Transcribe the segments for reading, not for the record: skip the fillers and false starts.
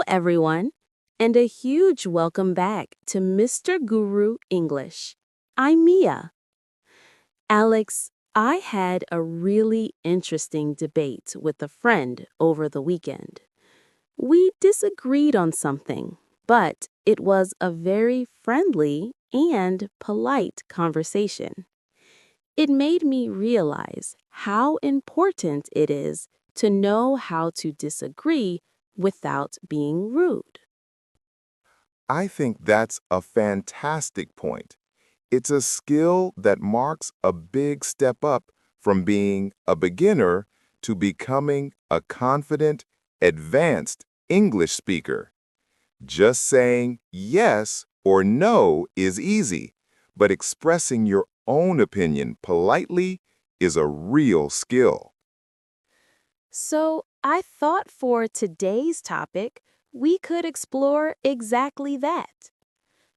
everyone, and a huge welcome back to Mr. Guru English. I'm Mia. Alex, I had a really interesting debate with a friend over the weekend. We disagreed on something, but it was a very friendly and polite conversation. It made me realize how important it is to know how to disagree without being rude. I think that's a fantastic point. It's a skill that marks a big step up from being a beginner to becoming a confident, advanced English speaker. Just saying yes or no is easy, but expressing your own opinion politely is a real skill. So, I thought for today's topic, we could explore exactly that: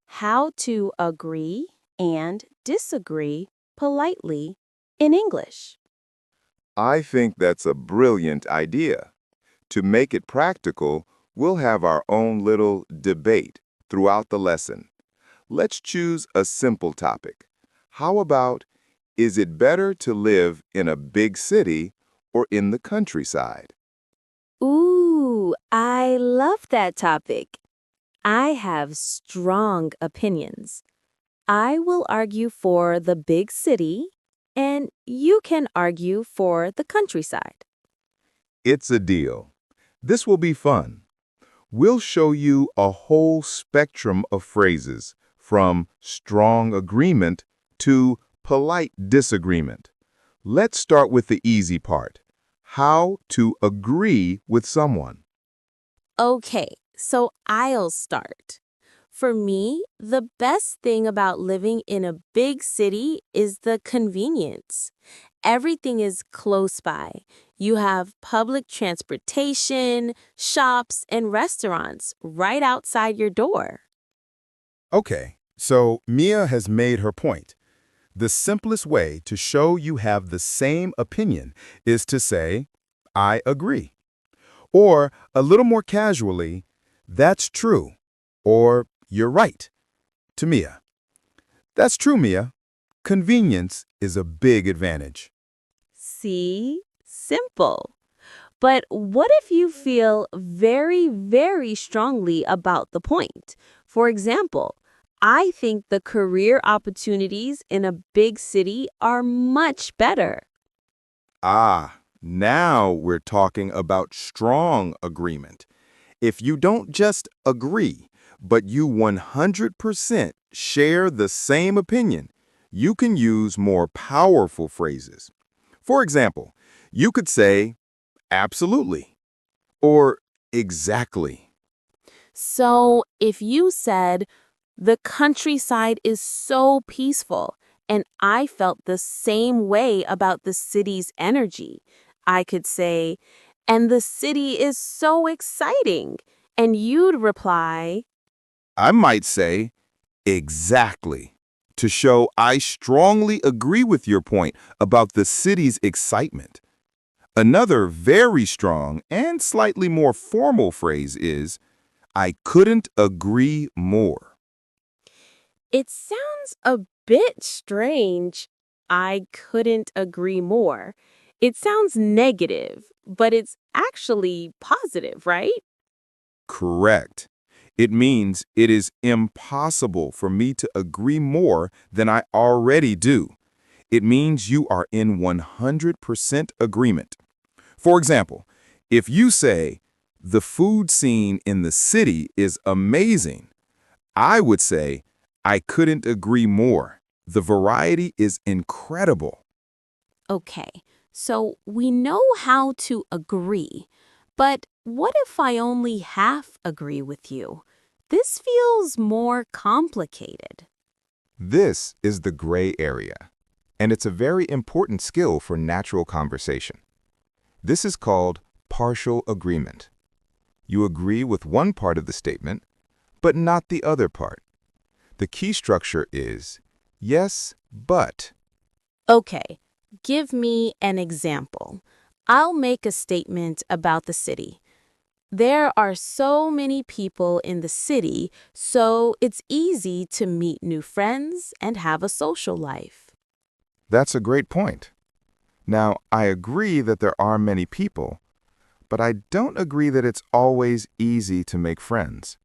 how to agree and disagree politely in English. I think that's a brilliant idea. To make it practical, we'll have our own little debate throughout the lesson. Let's choose a simple topic. How about, is it better to live in a big city or in the countryside? Ooh, I love that topic. I have strong opinions. I will argue for the big city, and you can argue for the countryside. It's a deal. This will be fun. We'll show you a whole spectrum of phrases, from strong agreement to polite disagreement. Let's start with the easy part. How to agree with someone. Okay, so I'll start. For me, the best thing about living in a big city is the convenience. Everything is close by. You have public transportation, shops, and restaurants right outside your door. Okay, so Mia has made her point. The simplest way to show you have the same opinion is to say, I agree. Or, a little more casually, that's true. Or, you're right. To Mia. That's true, Mia. Convenience is a big advantage. See? Simple. But what if you feel very, very strongly about the point? For example, I think the career opportunities in a big city are much better. Now we're talking about strong agreement. If you don't just agree, but you 100% share the same opinion, you can use more powerful phrases. For example, you could say, absolutely, or exactly. So if you said, the countryside is so peaceful, and I felt the same way about the city's energy, I could say, and the city is so exciting. And you'd reply, I might say, exactly, to show I strongly agree with your point about the city's excitement. Another very strong and slightly more formal phrase is, I couldn't agree more. it sounds a bit strange. I couldn't agree more. It sounds negative, but it's actually positive, right? Correct. It means it is impossible for me to agree more than I already do. It means you are in 100% agreement. For example, if you say, the food scene in the city is amazing, I would say, I couldn't agree more. The variety is incredible. Okay, so we know how to agree, but what if I only half agree with you? This feels more complicated. This is the gray area, and it's a very important skill for natural conversation. This is called partial agreement. You agree with one part of the statement, but not the other part. The key structure is yes, but. Okay, give me an example. I'll make a statement about the city. There are so many people in the city, so it's easy to meet new friends and have a social life. That's a great point. Now, I agree that there are many people, but I don't agree that it's always easy to make friends.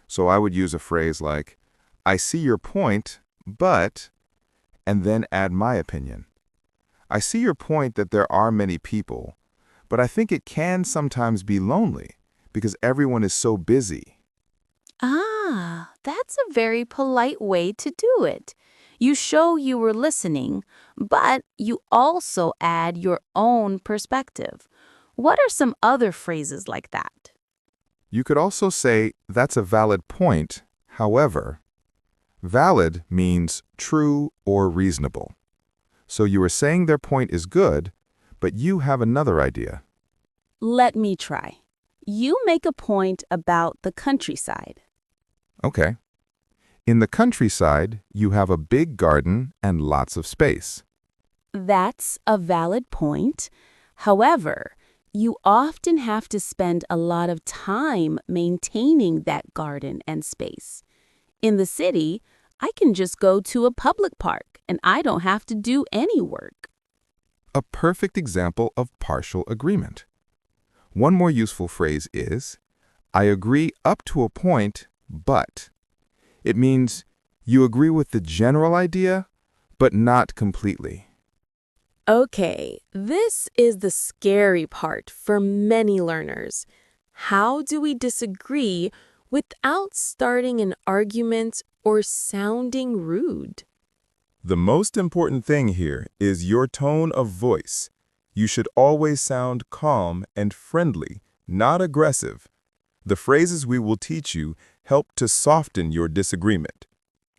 So I would use a phrase like, I see your point, but, and then add my opinion. I see your point that there are many people, but I think it can sometimes be lonely because everyone is so busy. That's a very polite way to do it. You show you were listening, but you also add your own perspective. What are some other phrases like that? You could also say, that's a valid point. However, valid means true or reasonable. So you are saying their point is good, but you have another idea. Let me try. You make a point about the countryside. Okay. In the countryside, you have a big garden and lots of space. That's a valid point. However, you often have to spend a lot of time maintaining that garden and space. In the city, I can just go to a public park and I don't have to do any work. A perfect example of partial agreement. One more useful phrase is, I agree up to a point, but. It means you agree with the general idea, but not completely. Okay, this is the scary part for many learners. How do we disagree without starting an argument or sounding rude? The most important thing here is your tone of voice. You should always sound calm and friendly, not aggressive. The phrases we will teach you help to soften your disagreement.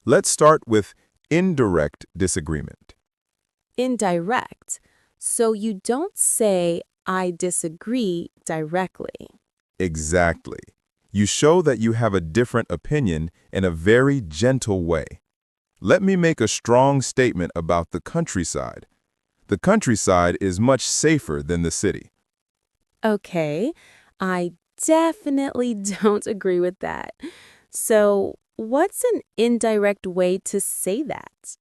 Let's start with indirect disagreement. Indirect, so you don't say, I disagree directly. Exactly. You show that you have a different opinion in a very gentle way. Let me make a strong statement about the countryside. The countryside is much safer than the city. Okay, I definitely don't agree with that. So, what's an indirect way to say that?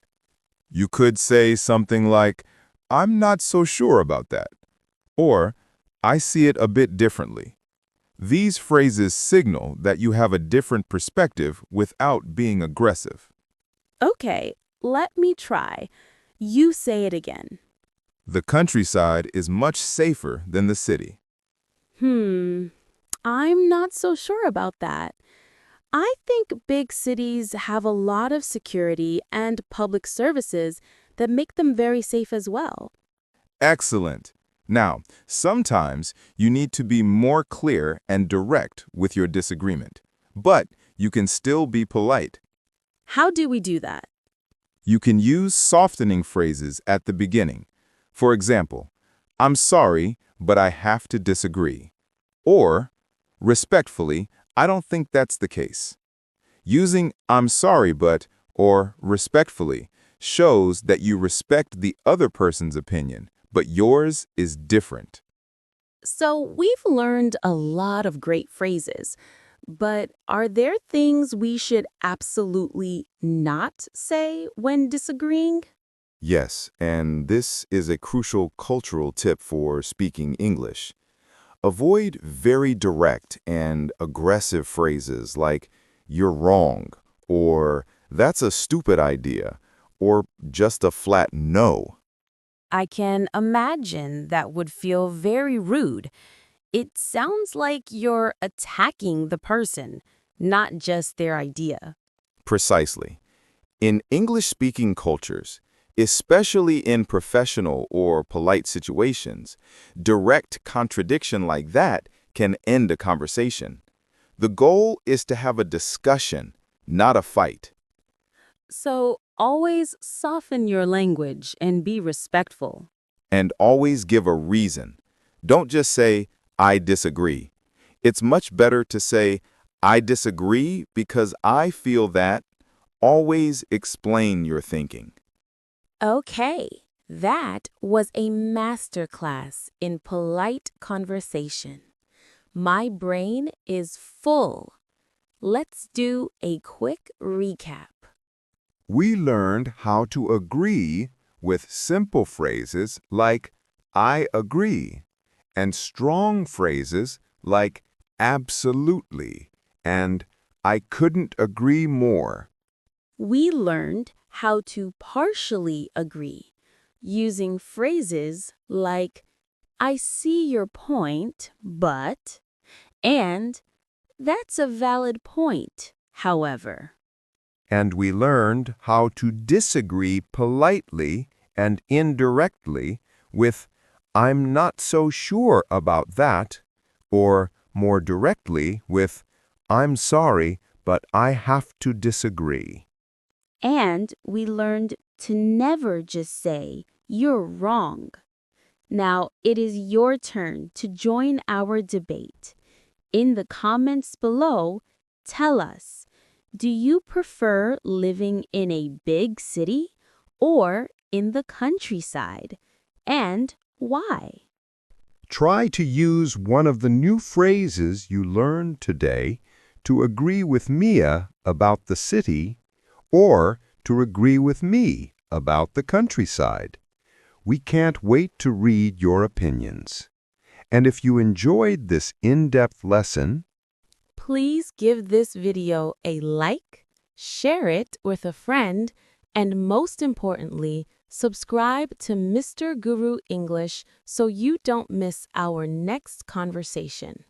You could say something like, I'm not so sure about that, or I see it a bit differently. These phrases signal that you have a different perspective without being aggressive. Okay, let me try. You say it again. The countryside is much safer than the city. I'm not so sure about that. I think big cities have a lot of security and public services that make them very safe as well. Excellent. Now, sometimes you need to be more clear and direct with your disagreement, but you can still be polite. How do we do that? You can use softening phrases at the beginning. For example, I'm sorry, but I have to disagree. Or, respectfully, I don't think that's the case. Using I'm sorry, but or respectfully shows that you respect the other person's opinion, but yours is different. So, we've learned a lot of great phrases, but are there things we should absolutely not say when disagreeing? Yes, and this is a crucial cultural tip for speaking English. Avoid very direct and aggressive phrases like, you're wrong, or that's a stupid idea, or just a flat no. I can imagine that would feel very rude. It sounds like you're attacking the person, not just their idea. Precisely. In English-speaking cultures, especially in professional or polite situations, direct contradiction like that can end a conversation. The goal is to have a discussion, not a fight. So always soften your language and be respectful. And always give a reason. Don't just say, I disagree. It's much better to say, I disagree because I feel that. Always explain your thinking. Okay, that was a masterclass in polite conversation. My brain is full. Let's do a quick recap. We learned how to agree with simple phrases like I agree and strong phrases like absolutely and I couldn't agree more. We learned how to partially agree using phrases like I see your point, but, and that's a valid point, however. And we learned how to disagree politely and indirectly with I'm not so sure about that, or more directly with I'm sorry, but I have to disagree. And we learned to never just say, you're wrong. Now it is your turn to join our debate. In the comments below, tell us, do you prefer living in a big city or in the countryside? And why? Try to use one of the new phrases you learned today to agree with Mia about the city or to agree with me about the countryside. We can't wait to read your opinions. And if you enjoyed this in-depth lesson, Please give this video a like, share it with a friend, and most importantly, subscribe to Mr. Guru English so you don't miss our next conversation.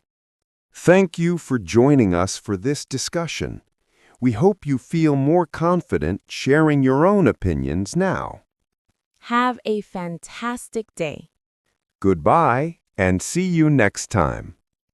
thank you for joining us for this discussion. We hope you feel more confident sharing your own opinions now. Have a fantastic day. Goodbye, and see you next time.